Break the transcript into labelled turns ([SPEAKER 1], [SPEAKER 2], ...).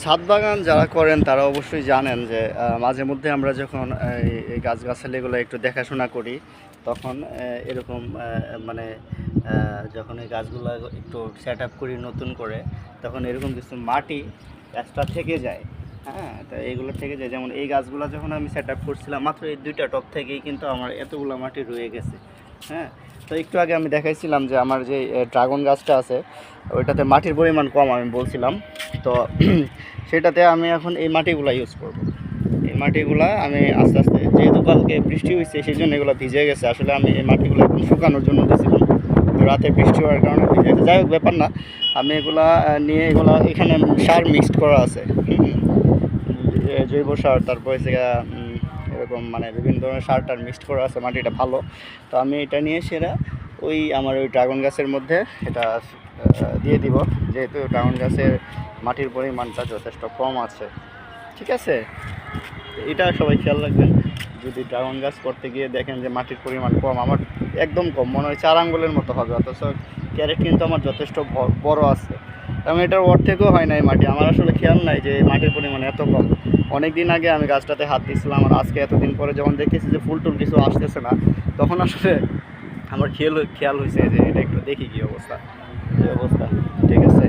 [SPEAKER 1] ছাদ বাগান যারা করেন তারা অবশ্যই জানেন যে মাঝে মধ্যে আমরা যখন এই গাছগাছালিগুলো একটু দেখাশোনা করি তখন এরকম মানে যখন এই গাছগুলো একটু সেট আপ করি নতুন করে তখন এরকম কিছু মাটি এক্সট্রা থেকে যায়। হ্যাঁ, তো এইগুলো থেকে যায়, যেমন এই গাছগুলো যখন আমি সেট আপ করছিলাম মাত্র এই 2টা টব থেকেই কিন্তু আমার এতগুলো মাটি রয়ে গেছে। হ্যাঁ, তো একটু আগে আমি দেখাইছিলাম যে আমার যে ড্রাগন গাছটা আছে ওইটাতে মাটির পরিমাণ কম আমি বলছিলাম। তো সেটাতে আমি এখন এই মাটিগুলা ইউজ করব। এই মাটিগুলা আমি আস্তে আস্তে, যেহেতু কালকে বৃষ্টি হয়েছে সেই জন্য এগুলো ভিজে গেছে, আসলে আমি এই মাটিগুলো এখন শুকানোর জন্য দিয়েছিলাম, তো রাতে বৃষ্টি হওয়ার কারণে ভিজে গেছে। যাই হোক, ব্যাপার না, আমি এগুলা নিয়ে এগুলা এখানে সার মিক্সড করা আছে, জৈব সার, তারপর হচ্ছে এরকম মানে বিভিন্ন ধরনের সারটার মিক্সড করা আছে, মাটিটা ভালো। তো আমি এটা নিয়ে সেরা ওই আমার ওই ড্রাগন গাছের মধ্যে এটা দিয়ে দিব, যেহেতু ড্রাগন গাছের মাটির পরিমাণটা যথেষ্ট কম আছে। ঠিক আছে, এটা সবাই খেয়াল রাখবেন। যদি ড্রাগন গাছ করতে গিয়ে দেখেন যে মাটির পরিমাণ কম, আমার একদম কম, মনে হয় 4 আঙ্গুলের মতো হবে, অথচ ক্যারেট কিন্তু আমার যথেষ্ট বড় আছে, এবং এটার অর্ধেকও হয় না এই মাটি। আমার আসলে খেয়াল নাই যে মাটির পরিমাণ এত কম। অনেক দিন আগে আমি গাছটাতে হাত দিয়েছিলাম, আর আজকে এতদিন পরে যখন দেখতেছি যে ফুল টুল কিছু আসতেছে না, তখন আসলে আমার খেয়াল হয়েছে যে এটা একটু দেখি কী অবস্থা। ঠিক আছে।